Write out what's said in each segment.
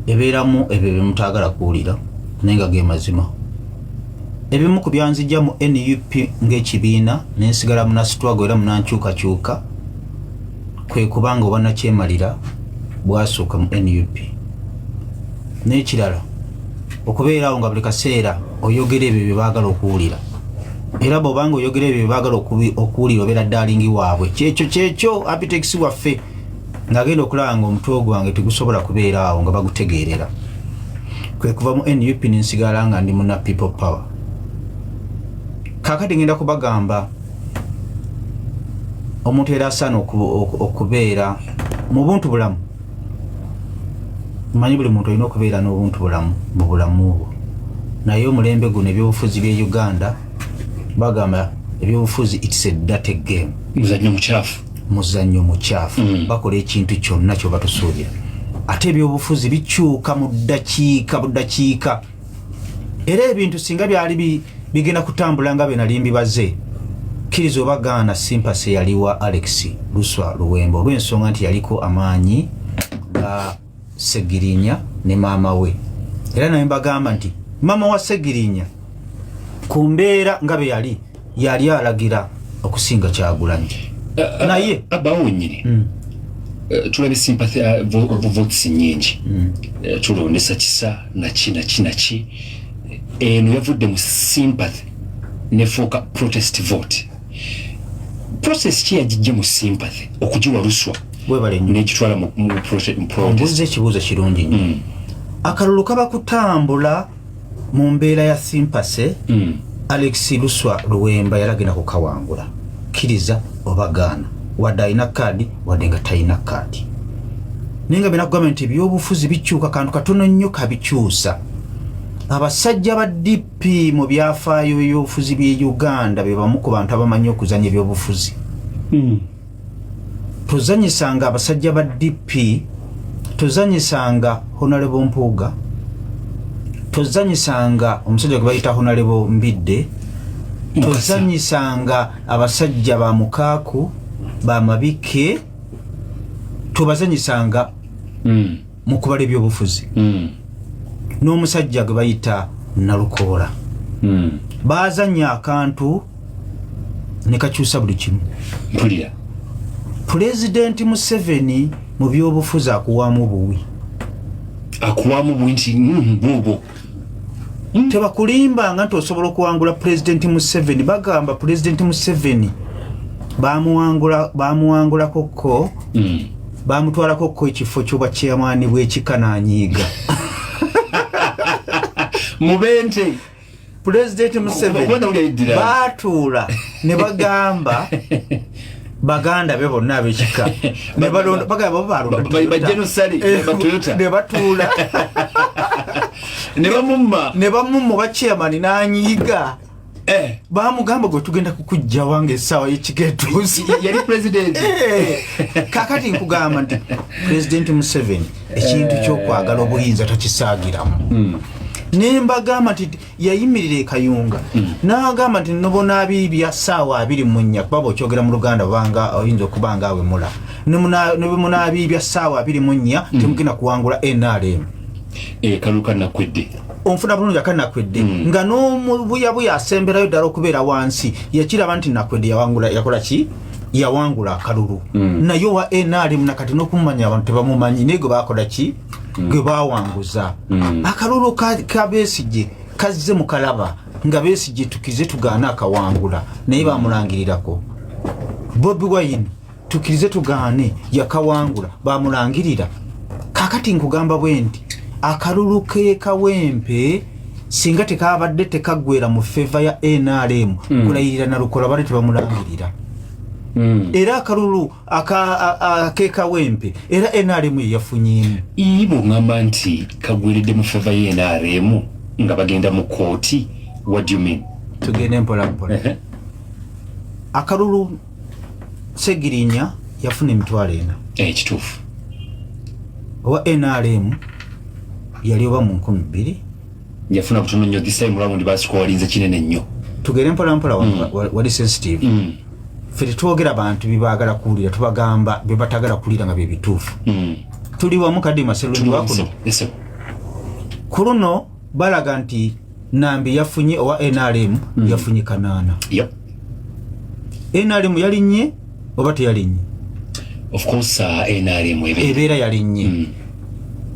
ebeeramu ebyo bimutagala kuwulira nenga ge mazima. Ebimu ku byanzijja mu NUP ng'ekibiina nensigala munasitwago era munankyukakyuka kwe kubanga oba nakyemalira bwasooka mu NUP. N'ekirala okubeerawo nga buli kaseera oyogera ebyo bye baagala okuwulira, era bw'obanga oyogera ebyo bye baagala okuwulira obeera ddalingi waabwe. Kyekyo Apitex waffe ng'agenda okulaba ng'omutwe gwange tegusobola kubeera awo nga bagutegeerera. Kwe kuva mu NUP nensigala nga ndi muna people power. Kakati ngenda kubagamba omuntu era asaana okubeera mu buntu bulamu. Manyi buli muntu alina okubeera n'obuntu bulamu mu bulamu obwo. Naye omulembe guno ebyobufuzi bye Uganda bagamba ebyobufuzi it's a dirty game. Muzannyo mukyafu. Bakola ekintu kyonna kyo batusuubira. Ate ebyobufuzi bikyuka mu ddakiika. Era ebintu singa byali bigenda kutambula nga benali mbibaze, kkiriza obagaana sympathy yaliwa Alex Luswa Luwemba olw'ensonga nti yaliko amaanyi ga Segirinya ne maama we. Era naye mbagamba nti maama wa Segirinya ku mbeera nga be yali alagira okusinga Kyagulanyi. Naye abawo nnyini tulabye sympathy votes nyingi, tulondesa kisa naki eno yavudde mu sympathy nefuuka protest vote. Process ki yagijje mu sympathy okugiwa Luswa n'ekitwala mu protest? Mbuuza ekibuuzo kirungi nnyo. Akalulu kaba kutambula mu mbeera ya sympathy. Alex Luswa Luwemba yalagenda kukawangula, kkiriza obagaana, wadde alina kaadi wadde nga talina kaadi. Naye nga binakugamba nti ebyobufuzi bikyuka, kantu katono nnyo kabikyusa. Abasajja ba DP mu byafaayo by'obufuzi by'e Uganda be bamu ku bantu abamanyi okuzannya ebyobufuzi. Tuzanyisanga abasajja ba DP, tuzanyisanga Honorable Mpuuga, tuzanyisanga omusajja gwe bayita Honorable Mbidde, tuzanyisanga abasajja ba Mukaaku, ba Mabike, tubazanyisanga mu kubala ebyobufuzi. N'omusajja gwe bayita Nalukoola. Baazanya akantu ne kakyusa buli kimu. Pulezidenti Museveni mu byobufuzi akuwaamu buwi. Nti bubo. Tebakulimbanga nti osobola okuwangula Pulezidenti Museveni. Bagamba Pulezidenti Museveni bamuwangulako bamutwalako ekifo ky'obwa chairman bw'ekika n'anyiiga. Mubente Pulezidenti Museveni baatuula ne bagamba baganda be bonna ab'ekika ne balonda bagamba ne batuula ne bamumma ba chairman n'anyiiga. Bamugamba gwe tugenda kukujja wange essaawa y'ekika etuusi. Yali pulezidenti. Kakati nkugamba nti Pulezidenti Museveni ekintu ky'okwagala obuyinza takisaagiramu. Nembagamba nti yayimirira e Kayunga n'agamba nti nobona abibya ssaawa 24 kuba bw'okyogera mu Luganda banga oyinza okuba nga awe mula ne munaabibya ssaawa 24 temugenda kuwangula NRM. Kaluka nakwedde onfuna bulungi akanakwedde nga n'omubuyabuya asemberayo ddala okubeera wansi yakiraba nti nakwedde yakola ki yawangula akalulu. Naye wa NRM nakati n'okumumanya abantu tebamumanyi naye gwe bakola ki gwe bawanguza. Akalulu ka Besigye kazze mu kalaba nga Besigye tukirize tugaana akawangula naye bamulangirirako. Bobi Wine tukirize tugaane yakawangula bamulangirira. Kakati nkugamba bwe nti akalulu ke Kawempe singa tekabadde tekagwera mu favor ya NRM kulayirira Nalukoola bali tebamulangirira. Era akalulu ke Kawempe era NRM yafunyimu. Ibo ngamba nti kagwiridde mu favor ya NRM nga bagenda mu kooti. What do you mean? Tugende mpola. Akalulu Segirinya yafuna emitwalo 4. Kituufu. Owa NRM yali oba mu 2000 yafuna kutono nnyo disai mulawundi basikowalinze kinene nnyo. Tugere mpola wali sensitive. Fere twogera abantu bibagala kuwulira tubagamba bye batagala kuwulira nga bye bituufu. Tuli wamu Kadima Sserungi wakuno. Kuruno balaga nti Nambi yafunye owa NRM yafunye kanana. Yep. NRM yalinye oba teyalinye? Of course NRM ebeera yalinye.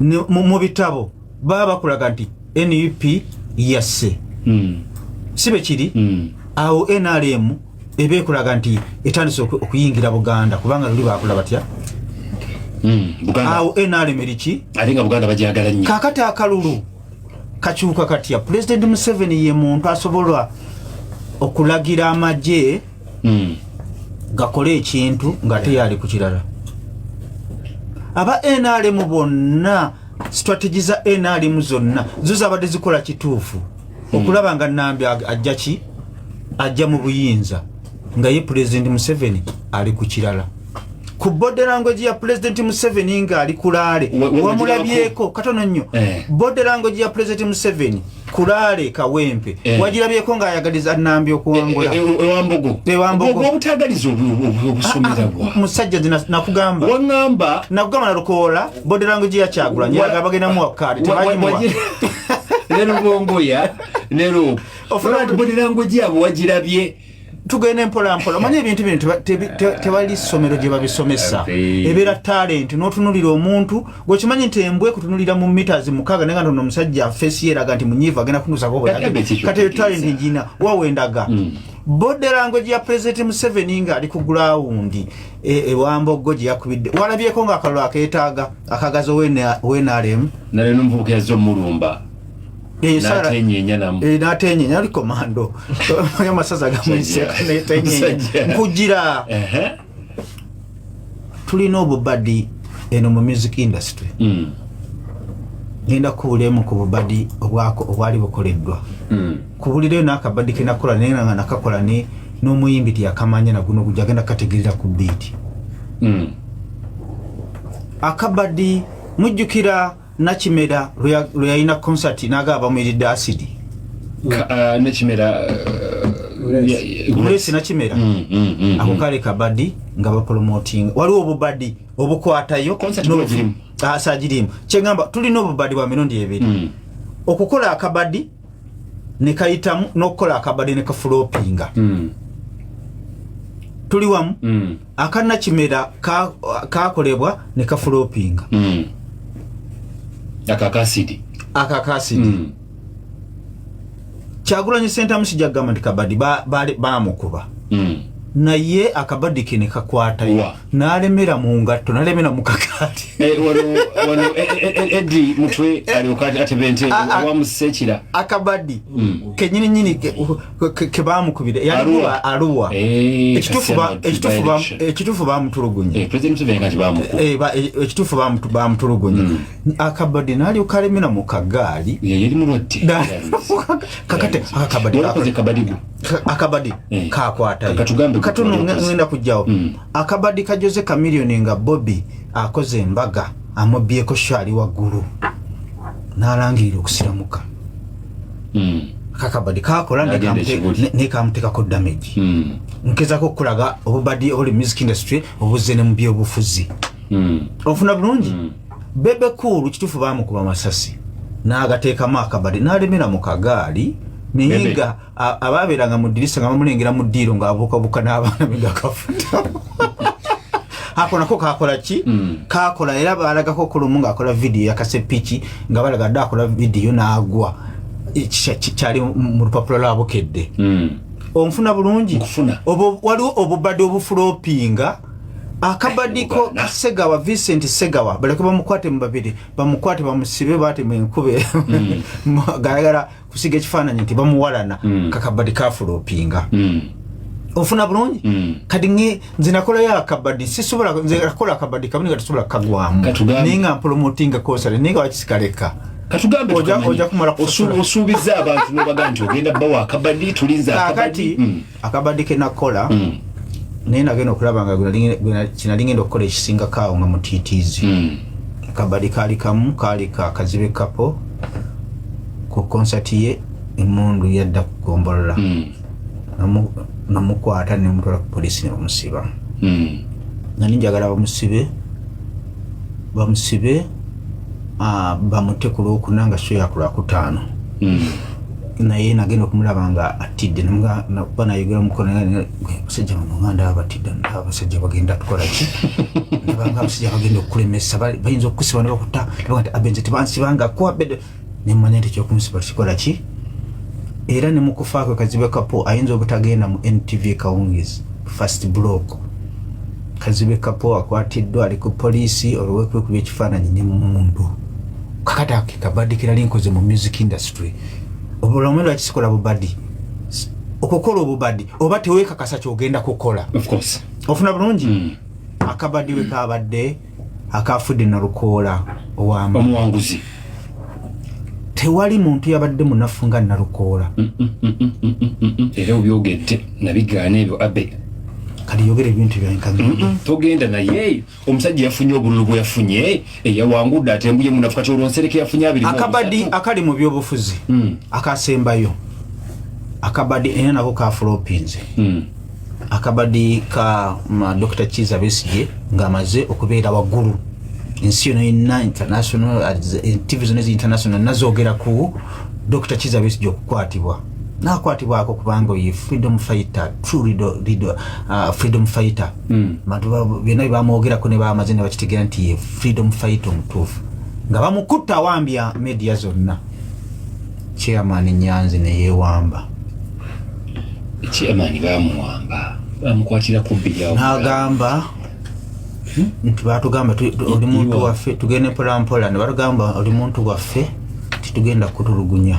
Mu bitabo baba kulaga nti NUP yasse. Sibe kiri awo NRM ebe kulaga nti etandise okuyingira Buganda kubanga luli bakula batya. Buganda. Awo NRM eriki? Alinga Buganda bajagala nnyo. Kakati akalulu kakyuka katya President Museveni ye muntu asobola okulagira amagye gakole ekintu nga teyali ku kirala. Aba NRM bonna strategy za NRM zonna zo zabadde zikola kituufu okulaba nga Nambi ajja ki ajja mu buyinza nga ye President Museveni ali ku kirala. Ku body language ya President Museveni nga ali kulale wamulabyeko katono nnyo. Body language ya President Museveni kulale kawempe wajirabyeko nga ayagaliza Nambi okuwangula ewambogo obutagaliza obusomera bwa musajja nakugamba wangamba na Lukola body language ya Kyagulanyi bagenda mu wakati tebajimwa lero bongoya lero ofuna body language yabo wajirabye tugende mpola manye ebintu bino tebali somero gye babisomesa ebeera talent n'otunulira omuntu gwekimanyi nti embwe kutunulira mu meters mukaga nenga ntono omusajja face yeraga nti munyiva agenda kunuzako obulagi kati talent njina wawendaga body language ya President Museveni nga ali ku ground ewambogo gye yakubidde walabyeko nga akalulu akeetaaga akagazo NRM nale n'omuvubuka yazzo mulumba natenyenya ali komando yamasaza gamuiseka netenyenya nkujira tulina obubadi eno mu music industry ngenda kubulemu ku bubadi obwali bukoleddwa kubulire n'akabadi kenakola nenga nakakola n'omuyimbi tiyakamanya naguno gujagenda kategerera ku beat akabadi mujjukira Nakimera luyayina concert nagaba mwiride acid Nakimera Grace Nakimera ako kale kabadi nga ba promoting waliwo obubadi obukwatayo concert asajirimu kyengamba tulina obubadi bwa mirundi ebiri okukola akabadi ne kayitamu n'okukola akabadi ne kaflopinga tuli wamu akana Kimera kakolebwa ne kaflopinga akakasidi Kyagulanyi Center musijja government kabadi bamukuba naye akabadi kene kakwatayo nalemera mu ngatto nalemera mu kakati wano Eddie mutwe aliokati atebente wamusekira akabadi kenyini ke bamukubira yali aluwa ekitufu bamutulugunya President Museveni ngati bamukuba ekitufu bamutulugunya akabadi nali ukalemera mu kagali yali mulwadde kakate akabadi kakwatayo katuno ngenda kujjawo akabadi kajoze kamilioni nga Bobby akoze embaga amobyeko shali waggulu nalangirira okusiramuka kakabadi kakola nekamuteka damage nkezako okulaga obubadi obuli music industry obuze ne mu byobufuzi ofuna bulungi Bebe Cool kitufu bamukuba masasi n'agateekamu akabadi nalemera mu kagaali ninga ababeranga mu dirisa nga bamulengera mu ddiiro ng'abuukabuuka n'abaana bigakafuta ako nako kakola ki kakola era balagako kulumu ng'akola vidiyo yakasepiki nga balaga dde akola vidiyo n'agwa kyali mu lupapula lwabukedde onfuna bulungi waliwo obubadde obufulopinga akabadiko Segawa Vincent Segawa baleko bamukwate mu babiri bamukwate bamusibe bate mu nkube garagara kusiga ekifaananyi nti bamuwalana kakabadi kafulopinga ofuna bulungi kadi nze nakola ya akabadi sisobola nze nakola akabadi kabini gatusobola kagwamu ninga promoting concert ninga wakisikaleka katugambe oja kumala osuubiza abantu nobaga nti ogenda bawa akabadi tulinza akabadi akabadi ke nakola nena geno kulaba nga kinalingenda okukola ekisinga kaawo nga mutitiizi akabadi kali kamu kali kazibe kapo ku concert ye emundu yadda kugombolola namukwata nemutwala ku polisi ne bamusiba nani njagala bamusibe bamute ku Lwokuna nga so yakula ku 5 naye nagenda okumulaba nga atidde banayogera mukono musajja munganda abatidde abasajja bagenda tukola ki nabanga abasajja bagenda okulemesa bayinza okusiba n'okuta nti abenze tebansibanga kwabede nemanya nti kyokumusiba kikola ki era ne mukufaako Kazibe Kapo ayinza obutagenda mu NTV Kawungizi first block Kazibe Kapo akwatiddwa ali ku poliisi olw'okwekuba ekifaananyi ne muntu kakata kabadikira linkoze mu music industry obulomero akisikola bubadi okukola obubadi oba tewekakasa kyogenda kukola of course ofuna bulungi akabadi we kabadde akafudde na Lukoola omuwanguzi tewali muntu yabadde munafu nga na Lukoola era obyogedde nabigaana ebyo abe kali yogera ebintu byankanyi togenda naye omusajja yafunye obululu bwe yafunye eyawangudde atembuye munafu kati olwonsereke yafunye abiri akabadi akali mu byobufuzi akasembayo akabadi era nako ka flopinze akabadi ka Dr. Kizza Besigye ng'amaze okubeera waggulu ensi yonna international TV zonna international nazogera ku Dr. Kizza Besigye okukwatibwa nakwatibwako kubanga ye freedom fighter true freedom fighter bantu byonna bamwogerako ne bamaze ne bakitegera nti ye freedom fighter omutuufu nga bamukutta wambya media zonna chairman Nyanzi ne yewamba chairman bamuwamba bamukwatira ku bbiyawo n'agamba nti batugamba oli muntu waffe tugende mpolampola ne batugamba oli muntu waffe titugenda kutulugunya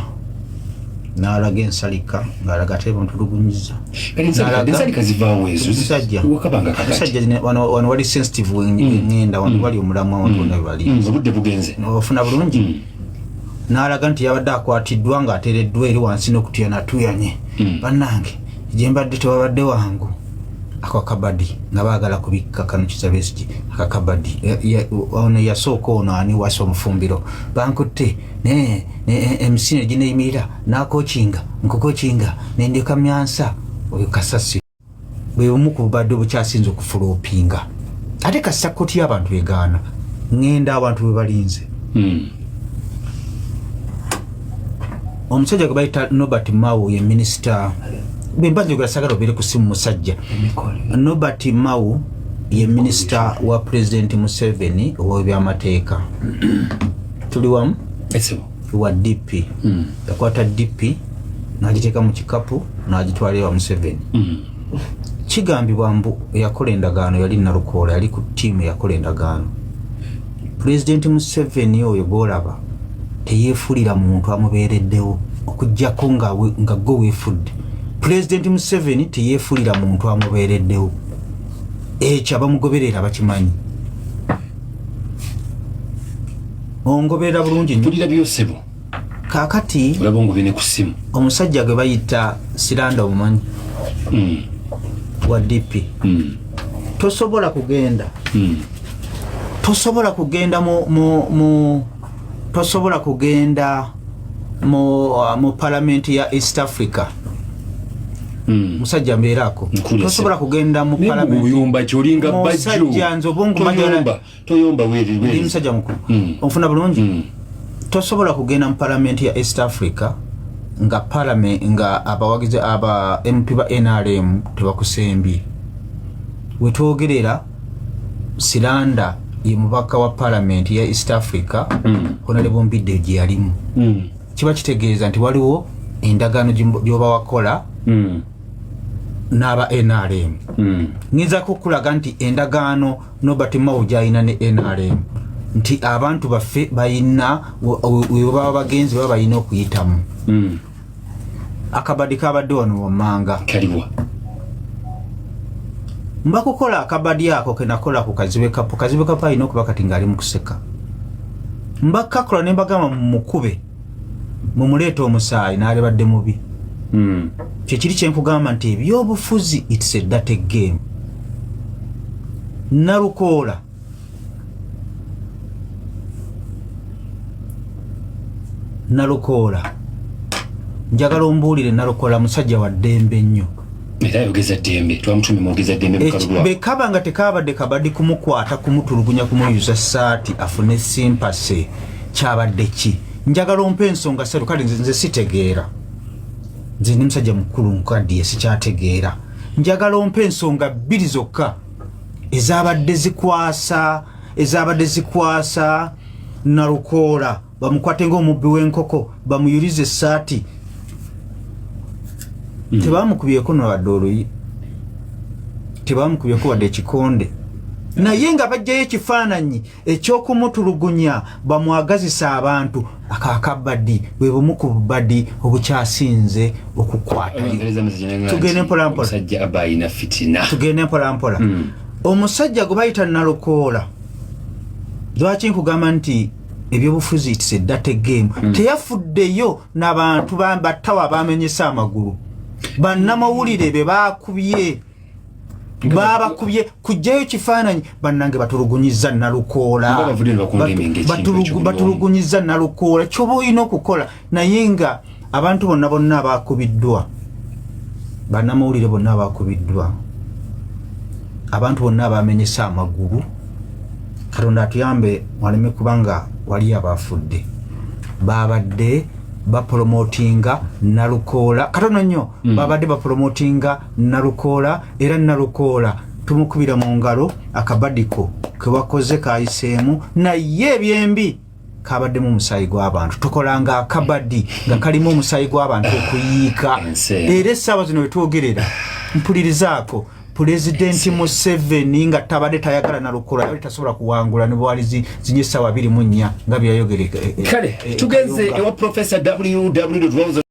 n'alaga ensalika ng'alaga ate bamutulugunyiza ensalika zivaawo ezo musajja wano wali sensitive ngenda wano wali omulamwa wantu wonna webali obudde bugenze ofuna bulungi n'alaga nti yabadde akwatiddwa ng'ateereddwa eri wansi n'okutya natuyanye bannange gye mbadde tewabadde wangu ako akabadi nga baagala kubikka kano Kizza Besigye akakabadi ono yasooka ono ani wasa omufumbiro bankutte ne MC ne gineyimirira nakokinga nkukokinga nendeka myansa oyo kasasi bwe bumu ku bubadde obukyasinze okufulopinga ate kasakoti y'abantu begaana ngenda abantu bwe balinze omusajja gwe bayita Norbert Mao ye minisita bembazo gasagala obere kusimu musajja Norbert Mao ye minisita wa President Museveni ow'ebyamateeka tuli wamu wa DP yakwata DP n'agiteeka mu kikapu n'agitwala ewa Museveni kigambibwa mbu eyakola endagaano yali Nalukoola yali ku ttiimu eyakola endagaano President Museveni oyo gw'olaba teyeefulira muntu amubeereddewo okuggyako nga gwe weefudde President Museveni teyeefulira muntu amubeereddewo ekyo abamugoberera bakimanyi ongoberera bulungi mpulira byosebo kakati olaba ngobine ku ssimu omusajja gwe bayita Siranda omumanyi wa DP tosobola kugenda tosobola kugenda mu parliament ya East Africa musajja mbeerako tosobola kugenda mu parliament uyumba kyolinga bajjo musajja nzobongo toyomba weri musajja mukulu onfuna bulungi tosobola kugenda mu parliament ya East Africa nga parliament nga abawagizi aba MP ba NRM tebakusembye wetwogerera Siranda ye mubaka wa parliament ya East Africa Honorable Mbidde gye yalimu kiba kitegeeza nti waliwo endagaano gyoba wakola n'aba NRM ngiza kukulaga nti endagaano Norbert Mao gy'alina ne NRM nti abantu baffe bayina webaba bagenzi baba bayina okuyitamu akabadi kabadde wano wammanga kaliwa mbakukola akabadi ako kenakola ku Kazibe Kapo alina okuba kati ng'ali mu kuseka mbakakola ne mbagamba mukube mumuleeta omusaayi n'alebadde mubi kyekiri kyenkugamba nti ebyobufuzi it's a dirty game Nalukoola njagala ombuulire Nalukoola musajja wa ddembe ennyo era yogeza ddembe twamutumye mwogeza ddembe mukalulwa bekaba nga tekabadde kabadde kumukwata kumutulugunya kumuyuza saati afune simpase kyabadde ki njagala ompa ensonga ssatu kale nze sitegeera nze ndi musajja mukulu nkaddiye sikyategeera njagala ompa ensonga bbiri zokka ezabadde zikwasa Nalukoola bamukwate ng'omubbi w'enkoko bamuyulize essaati tebamukubyeko nabadde oluyi tebamukubyeko wadde ekikonde naye nga bajjayo ekifaananyi ekyokumutulugunya bamwagazisa abantu akakabadi bwe bumu ku bubadi obukyasinze okukwata tugende mpolampola omusajja gwe bayita Nalukoola lwaki nkugamba nti ebyobufuzi itise data game teyafuddeyo n'abantu battawa bamenyesa amagulu bannamawulire be bakubye kujjayo kifaananyi bannange batulugunyiza Nalukoola batulugunyiza Nalukoola kyoba olina okukola naye nga abantu bonna abakubiddwa bannamawulire bonna abakubiddwa abantu bonna abamenyesa amagulu Katonda atuyambe waleme kubanga wali abafudde babadde bapromotinga Nalukoola katono nnyo babadde bapromotinga Nalukoola era Nalukoola tumukubira mu ngalo akabadiko kewakoze kayiseemu naye ebyembi kabaddemu omusaayi gw'abantu tukolanga akabadi nga kalimu omusaayi gw'abantu okuyiika era essaawa zino wetwogerera mpulirizaako Pulezidenti Museveni nga tabadde tayagala Nalukoola yali tasobola kuwangula ne bwali zinye essaawa 24 nga byayogere kale tugenze ewa Professor W.